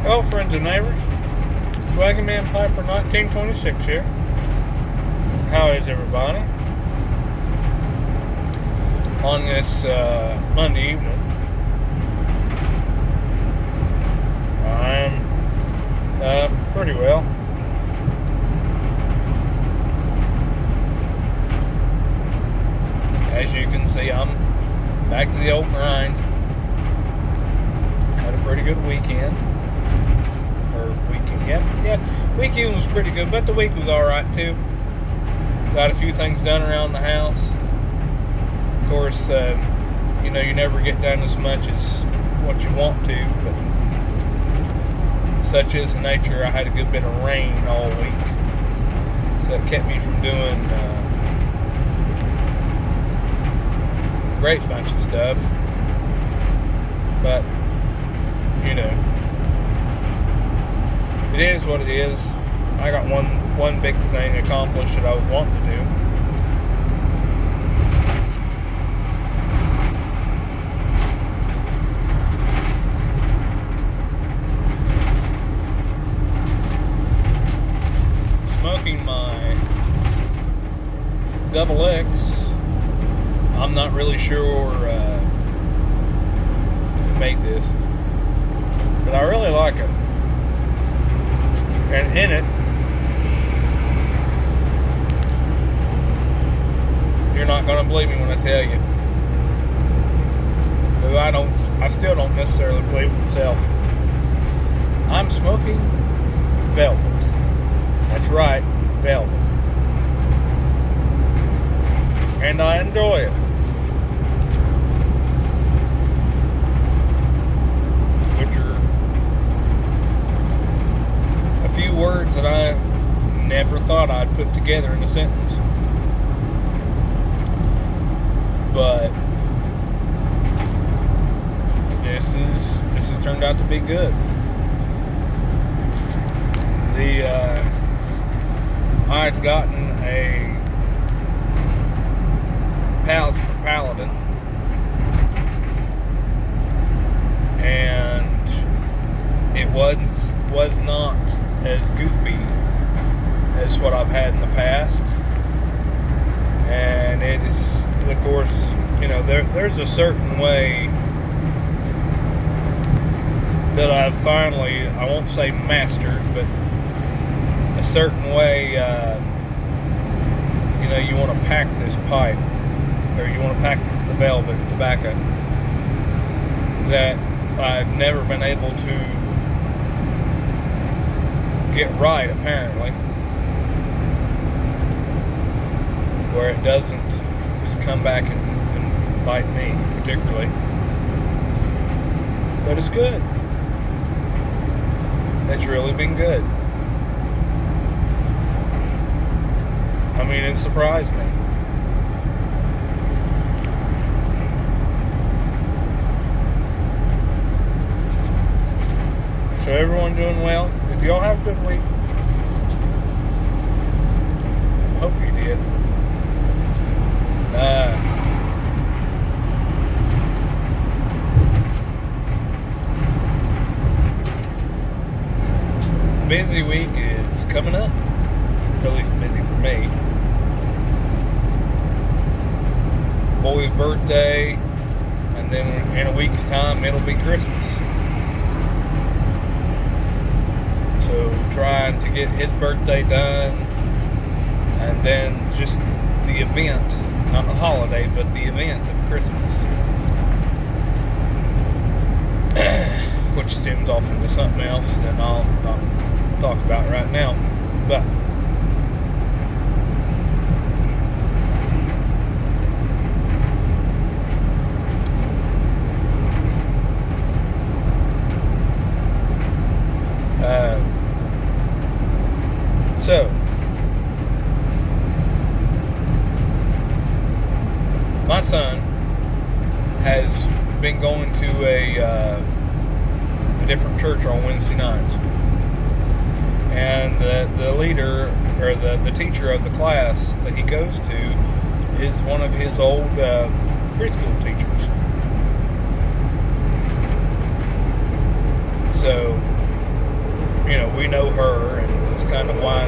Well, friends and neighbors, Wagon Man Piper 1926 here. How is everybody? On this Monday evening, I'm pretty well. As you can see, I'm back to the old grind. Had a pretty good weekend. Weekend was pretty good, but the week was alright too. Got a few things done around the house. Of course, you never get done as much as what you want to, but such is the nature. I had a good bit of rain all week, so it kept me from doing a great bunch of stuff. But, it is what it is. I got one big thing accomplished that I was wanting to do. Smoking my Double X. I'm not really sure who made this, but I really like it. And in it, you're not going to believe me when I tell you, though I still don't necessarily believe it myself. I'm smoking velvet. That's right, velvet. And I enjoy it. Which are a few words that I never thought I'd put together in a sentence. But this has turned out to be good. I'd gotten a pouch from Paladin, and it was not as goopy as what I've had in the past. And it is, of course, there's a certain way that I've finally, I won't say mastered, but a certain way, you want to pack this pipe, or you want to pack the velvet tobacco, that I've never been able to get right, apparently, where it doesn't just come back and bite me particularly. But it's good. It's really been good. I mean, it surprised me. So everyone doing well? Did y'all have a good week? I hope you did. Busy week is coming up. At least busy for me. Boy's birthday, and then in a week's time it'll be Christmas. So trying to get his birthday done, and then just the event, not the holiday, but the event of Christmas, which stems off into something else that I'll not talk about right now. But so my son has been going to a different church on Wednesday nights, and the leader, or the teacher of the class that he goes to, is one of his old preschool teachers. So we know her, and it's kind of why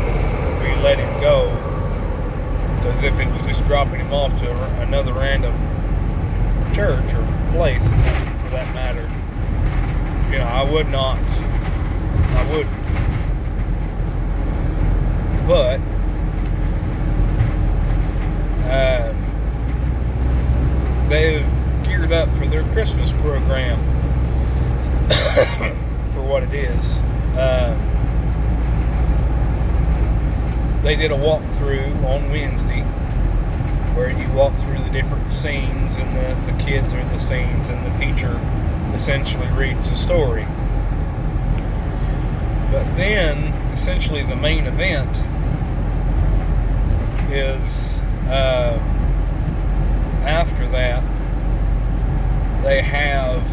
we let him go. Because if it was just dropping him off to another random church or place, for that matter, you know, I wouldn't. But they've geared up for their Christmas program for what it is. They did a walkthrough on Wednesday where you walk through the different scenes, and the kids are the scenes, and the teacher essentially reads the story. But then, essentially, the main event is after that, they have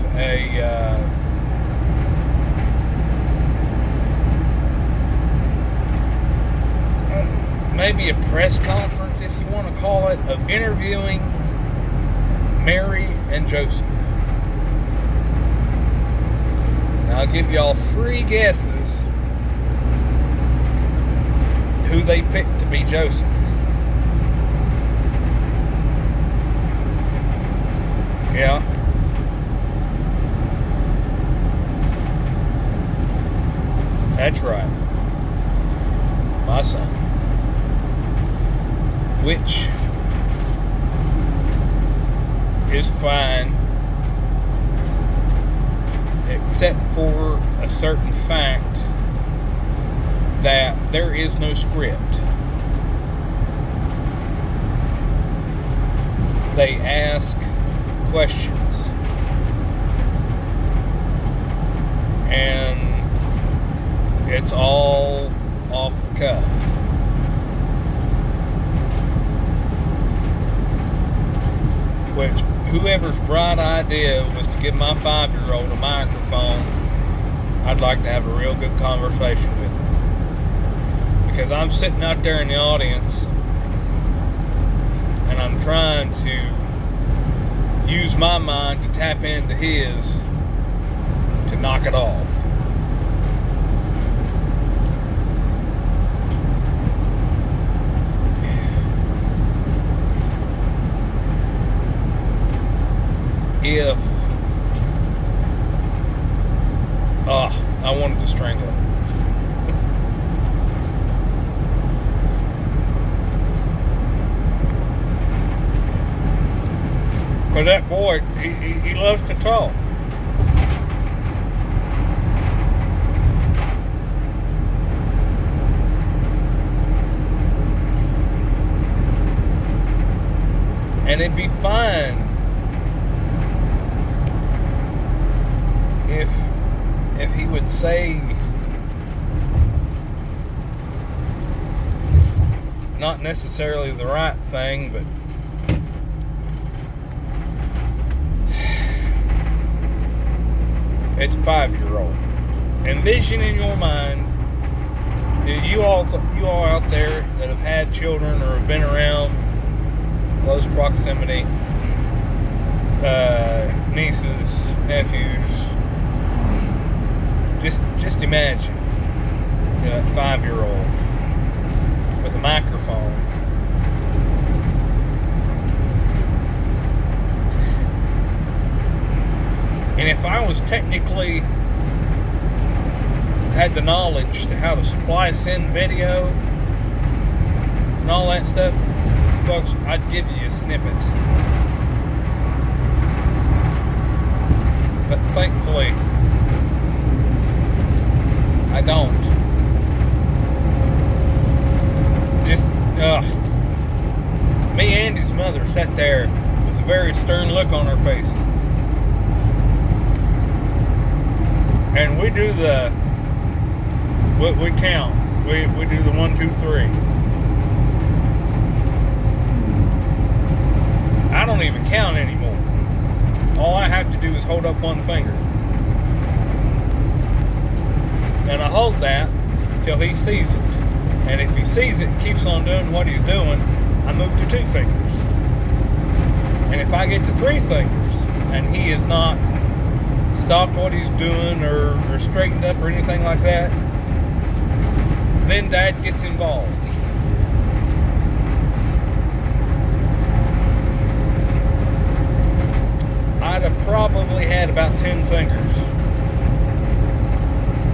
maybe a press conference, if you want to call it, of interviewing Mary and Joseph. Now, I'll give y'all 3 guesses who they picked to be Joseph. Yeah. That's right. My son. Which is fine, except for a certain fact that there is no script. They ask questions, and it's all off the cuff. Which, whoever's bright idea was to give my 5-year-old a microphone, I'd like to have a real good conversation with him. Because I'm sitting out there in the audience, and I'm trying to use my mind to tap into his to knock it off. If I wanted to strangle him. Because that boy, he loves to talk. And it'd be fine if he would say not necessarily the right thing, but it's 5-year-old. Envision in your mind, you all out there that have had children or have been around close proximity, nieces, nephews. Just imagine, you know, that 5-year-old with a microphone. And if I was technically had the knowledge to how to splice in video and all that stuff, folks, I'd give you a snippet. But thankfully, I don't. Just, me and his mother sat there with a very stern look on her face. And we do we count. We do the 1, 2, 3. I don't even count anymore. All I have to do is hold up one finger. And I hold that till he sees it. And if he sees it and keeps on doing what he's doing, I move to 2 fingers. And if I get to 3 fingers and he is not stopped what he's doing or straightened up or anything like that, then Dad gets involved. I'd have probably had about 10 fingers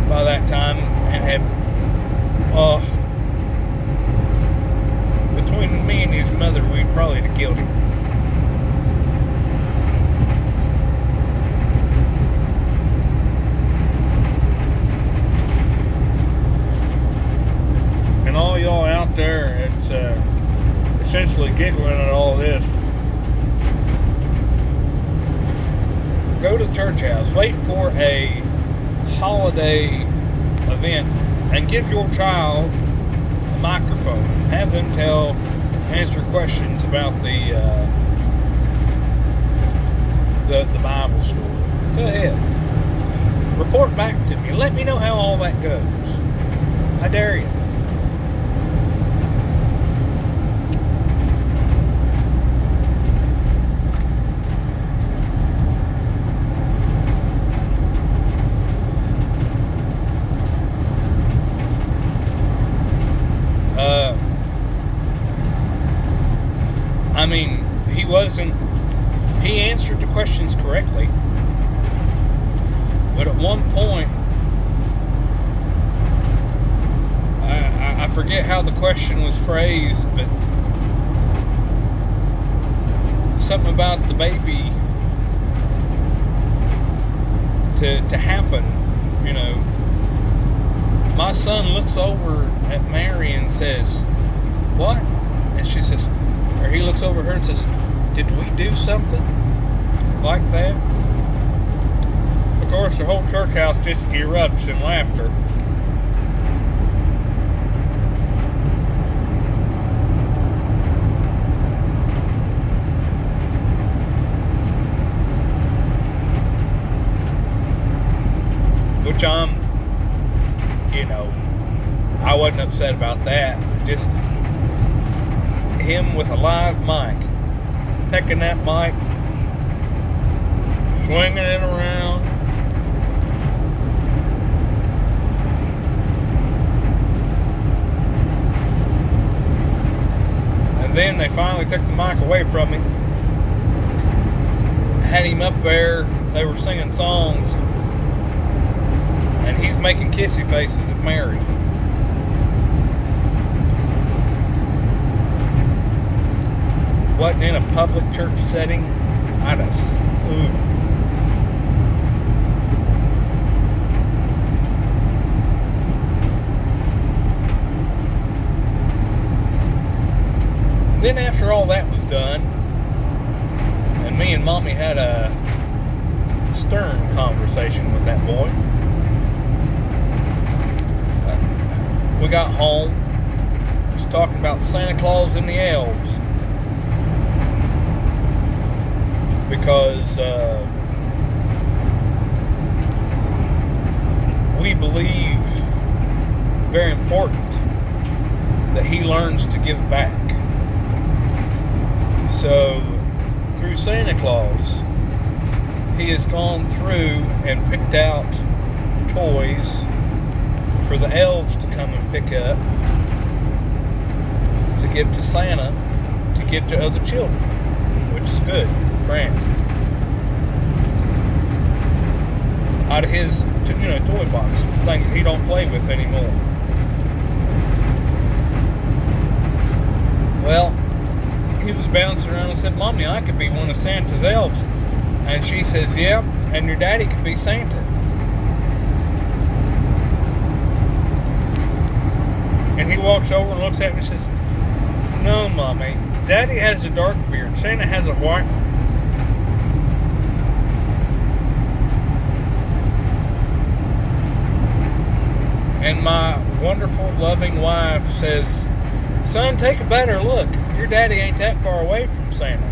by that time, and had between me and his mother, we'd probably have killed him. And all y'all out there, it's essentially giggling at all this. Go to the church house, wait for a holiday event, and give your child a microphone. Have them answer questions about the Bible story. Go ahead. Report back to me. Let me know how all that goes. I dare you. I mean, he answered the questions correctly, but at one point, I forget how the question was phrased, but something about the baby to happen, you know. My son looks over at Mary and says, "What?" And she says, or he looks over at her and says, "Did we do something like that?" Of course, the whole church house just erupts in laughter. Which I wasn't upset about that. Just him with a live mic, pecking that mic, swinging it around. And then they finally took the mic away from him, had him up there, they were singing songs, and he's making kissy faces at Mary. Wasn't in a public church setting, I'd have Then after all that was done, and me and Mommy had a stern conversation with that boy, we got home, was talking about Santa Claus and the elves. Because we believe, very important, that he learns to give back. So through Santa Claus, he has gone through and picked out toys for the elves to come and pick up to give to Santa, to give to other children, which is good. Brand. Out of his, toy box, things he don't play with anymore. Well, he was bouncing around and said, "Mommy, I could be one of Santa's elves." And she says, "Yeah, and your daddy could be Santa." And he walks over and looks at me and says, "No, Mommy, Daddy has a dark beard. Santa has a white one." And my wonderful, loving wife says, "Son, take a better look. Your daddy ain't that far away from Santa."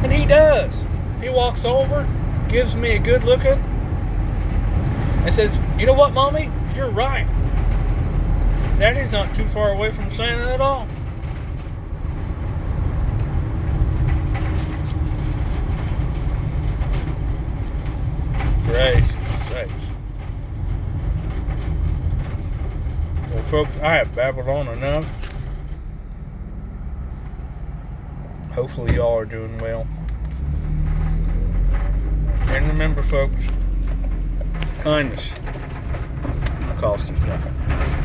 And he does. He walks over, gives me a good look at, and says, "You know what, Mommy? You're right. Daddy's not too far away from Santa at all." Great. folks, I have babbled on enough. Hopefully y'all are doing well. And remember, folks, kindness costs us nothing.